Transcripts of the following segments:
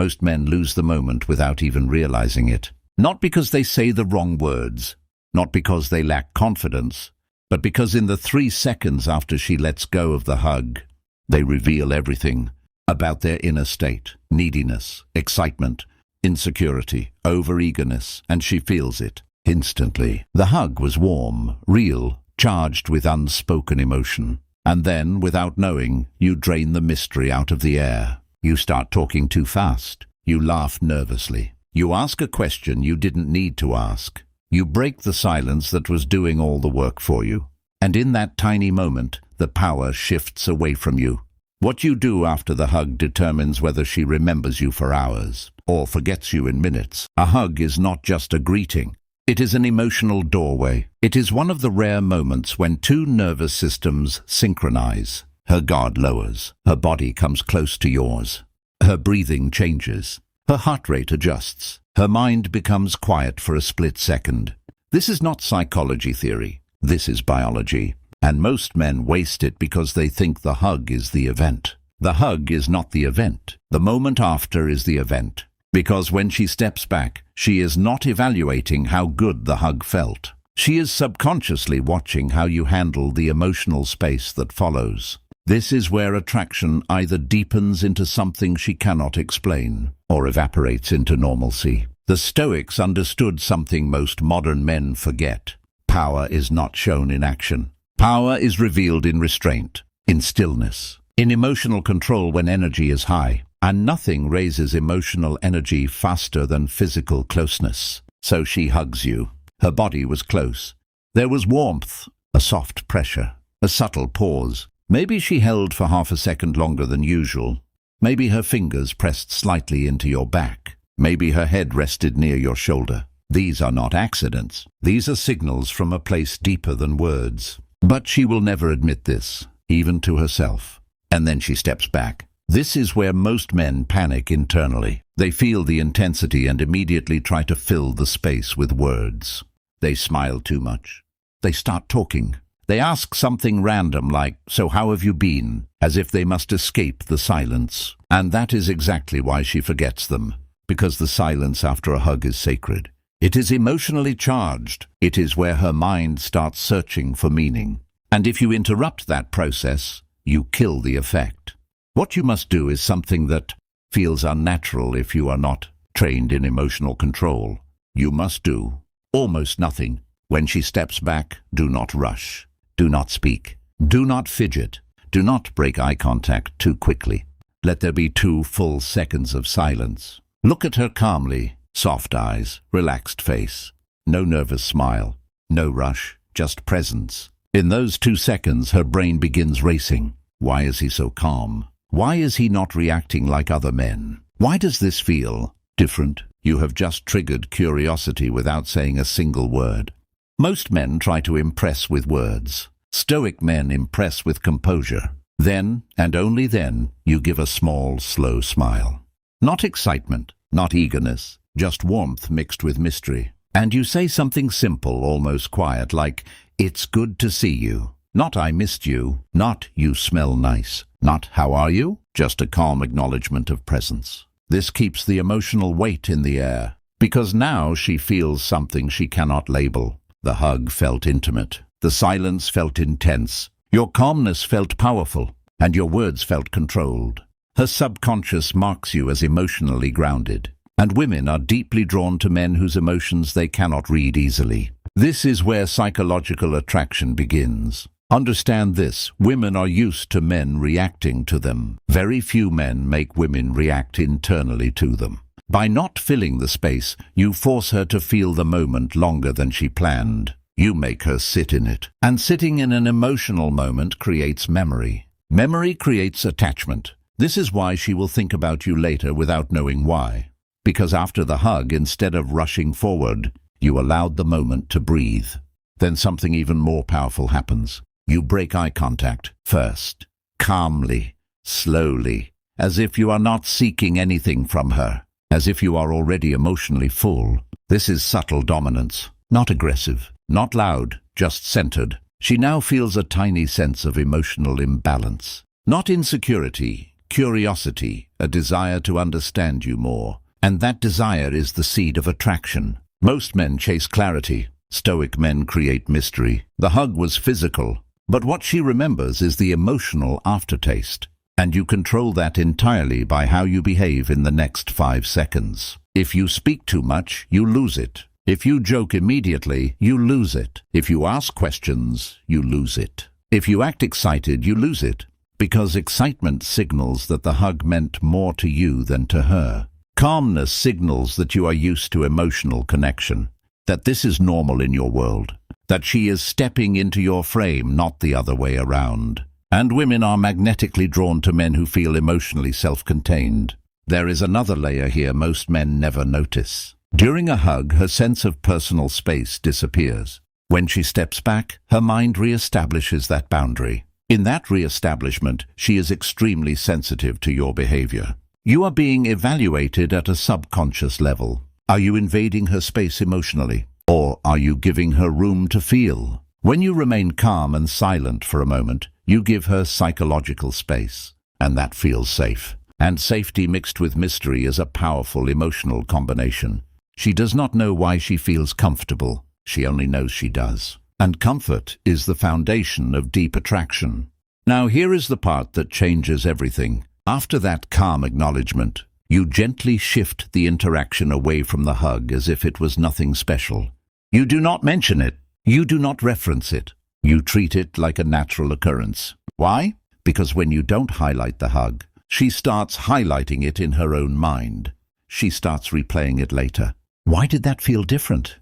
Most men lose the moment without even realizing it. Not because they say the wrong words, not because they lack confidence, but because in the 3 seconds after she lets go of the hug, they reveal everything about their inner state: neediness, excitement, insecurity, over-eagerness, and she feels it instantly. The hug was warm, real, charged with unspoken emotion. And then, without knowing, you drain the mystery out of the air. You start talking too fast. You laugh nervously. You ask a question you didn't need to ask. You break the silence that was doing all the work for you. And in that tiny moment, the power shifts away from you. What you do after the hug determines whether she remembers you for hours or forgets you in minutes. A hug is not just a greeting. It is an emotional doorway. It is one of the rare moments when 2 nervous systems synchronize. Her guard lowers. Her body comes close to yours. Her breathing changes. Her heart rate adjusts. Her mind becomes quiet for a split second. This is not psychology theory. This is biology. And most men waste it because they think the hug is the event. The hug is not the event. The moment after is the event. Because when she steps back, she is not evaluating how good the hug felt. She is subconsciously watching how you handle the emotional space that follows. This is where attraction either deepens into something she cannot explain or evaporates into normalcy. The Stoics understood something most modern men forget. Power is not shown in action. Power is revealed in restraint, in stillness, in emotional control when energy is high. And nothing raises emotional energy faster than physical closeness. So she hugs you. Her body was close. There was warmth, a soft pressure, a subtle pause. Maybe she held for half a second longer than usual. Maybe her fingers pressed slightly into your back. Maybe her head rested near your shoulder. These are not accidents. These are signals from a place deeper than words. But she will never admit this, even to herself. And then she steps back. This is where most men panic internally. They feel the intensity and immediately try to fill the space with words. They smile too much. They start talking. They ask something random like, "So how have you been?" as if they must escape the silence. And that is exactly why she forgets them, because the silence after a hug is sacred. It is emotionally charged. It is where her mind starts searching for meaning. And if you interrupt that process, you kill the effect. What you must do is something that feels unnatural if you are not trained in emotional control. You must do almost nothing. When she steps back, do not rush. Do not speak. Do not fidget. Do not break eye contact too quickly. Let there be 2 full seconds of silence. Look at her calmly, soft eyes, relaxed face. No nervous smile. No rush, just presence. In those 2 seconds, her brain begins racing. Why is he so calm? Why is he not reacting like other men? Why does this feel different? You have just triggered curiosity without saying a single word. Most men try to impress with words. Stoic men impress with composure. Then, and only then, you give a small, slow smile. Not excitement, not eagerness, just warmth mixed with mystery. And you say something simple, almost quiet, like, "It's good to see you." Not "I missed you," not "You smell nice," not "How are you?" Just a calm acknowledgement of presence. This keeps the emotional weight in the air, because now she feels something she cannot label. The hug felt intimate. The silence felt intense. Your calmness felt powerful, and your words felt controlled. Her subconscious marks you as emotionally grounded. And women are deeply drawn to men whose emotions they cannot read easily. This is where psychological attraction begins. Understand this, women are used to men reacting to them. Very few men make women react internally to them. By not filling the space, you force her to feel the moment longer than she planned. You make her sit in it. And sitting in an emotional moment creates memory. Memory creates attachment. This is why she will think about you later without knowing why. Because after the hug, instead of rushing forward, you allowed the moment to breathe. Then something even more powerful happens. You break eye contact first, calmly, slowly, as if you are not seeking anything from her, as if you are already emotionally full. This is subtle dominance, not aggressive, not loud, just centered. She now feels a tiny sense of emotional imbalance. Not insecurity, curiosity, a desire to understand you more. And that desire is the seed of attraction. Most men chase clarity. Stoic men create mystery. The hug was physical, but what she remembers is the emotional aftertaste. And you control that entirely by how you behave in the next 5 seconds. If you speak too much, you lose it. If you joke immediately, you lose it. If you ask questions, you lose it. If you act excited, you lose it. Because excitement signals that the hug meant more to you than to her. Calmness signals that you are used to emotional connection, that this is normal in your world, that she is stepping into your frame, not the other way around. And women are magnetically drawn to men who feel emotionally self-contained. There is another layer here most men never notice. During a hug, her sense of personal space disappears. When she steps back, her mind re-establishes that boundary. In that re-establishment, she is extremely sensitive to your behavior. You are being evaluated at a subconscious level. Are you invading her space emotionally? Or are you giving her room to feel? When you remain calm and silent for a moment, you give her psychological space. And that feels safe. And safety mixed with mystery is a powerful emotional combination. She does not know why she feels comfortable. She only knows she does. And comfort is the foundation of deep attraction. Now here is the part that changes everything. After that calm acknowledgement, you gently shift the interaction away from the hug as if it was nothing special. You do not mention it. You do not reference it. You treat it like a natural occurrence. Why? Because when you don't highlight the hug, she starts highlighting it in her own mind. She starts replaying it later. Why did that feel different?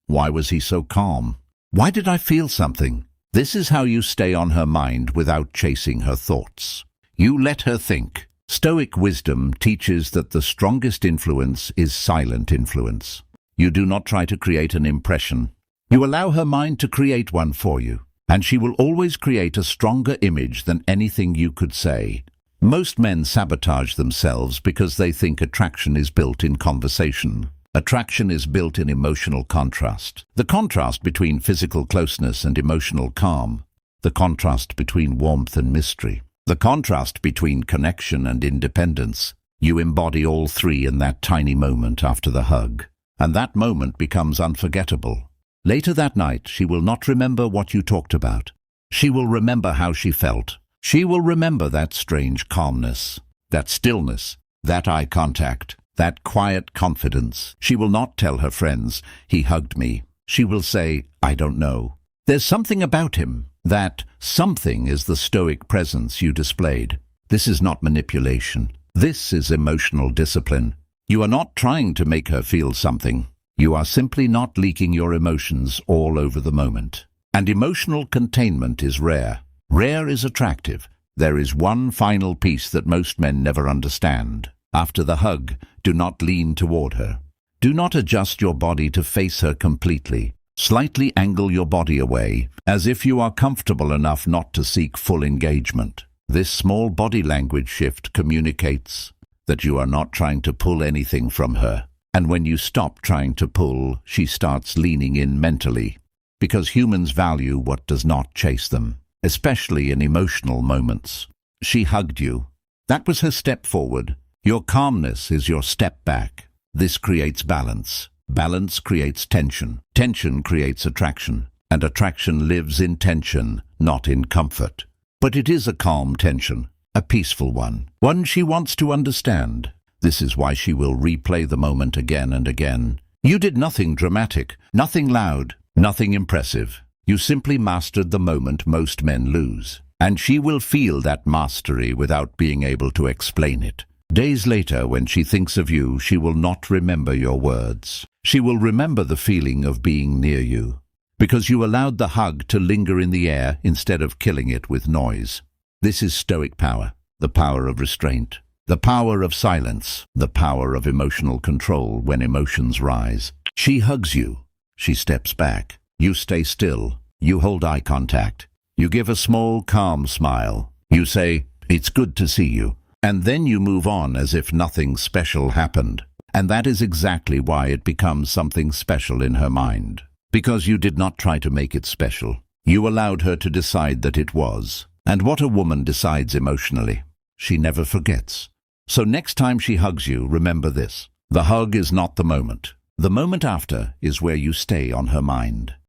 Why was he so calm? Why did I feel something? This is how you stay on her mind without chasing her thoughts. You let her think. Stoic wisdom teaches that the strongest influence is silent influence. You do not try to create an impression. You allow her mind to create one for you, and she will always create a stronger image than anything you could say. Most men sabotage themselves because they think attraction is built in conversation. Attraction is built in emotional contrast. The contrast between physical closeness and emotional calm. The contrast between warmth and mystery. The contrast between connection and independence. You embody all three in that tiny moment after the hug. And that moment becomes unforgettable. Later that night, she will not remember what you talked about. She will remember how she felt. She will remember that strange calmness, that stillness, that eye contact, that quiet confidence. She will not tell her friends, "He hugged me." She will say, "I don't know." There's something about him. That something is the stoic presence you displayed. This is not manipulation. This is emotional discipline. You are not trying to make her feel something. You are simply not leaking your emotions all over the moment. And emotional containment is rare. Rare is attractive. There is one final piece that most men never understand. After the hug, do not lean toward her. Do not adjust your body to face her completely. Slightly angle your body away, as if you are comfortable enough not to seek full engagement. This small body language shift communicates that you are not trying to pull anything from her. And when you stop trying to pull, she starts leaning in mentally. Because humans value what does not chase them, especially in emotional moments. She hugged you. That was her step forward. Your calmness is your step back. This creates balance. Balance creates tension. Tension creates attraction. And attraction lives in tension, not in comfort. But it is a calm tension, a peaceful one. One she wants to understand. This is why she will replay the moment again and again. You did nothing dramatic, nothing loud, nothing impressive. You simply mastered the moment most men lose. And she will feel that mastery without being able to explain it. Days later, when she thinks of you, she will not remember your words. She will remember the feeling of being near you, because you allowed the hug to linger in the air instead of killing it with noise. This is Stoic power, the power of restraint, the power of silence, the power of emotional control when emotions rise. She hugs you. She steps back. You stay still. You hold eye contact. You give a small, calm smile. You say, "It's good to see you." And then you move on as if nothing special happened. And that is exactly why it becomes something special in her mind. Because you did not try to make it special. You allowed her to decide that it was. And what a woman decides emotionally. she never forgets. So next time she hugs you, remember this. The hug is not the moment. The moment after is where you stay on her mind.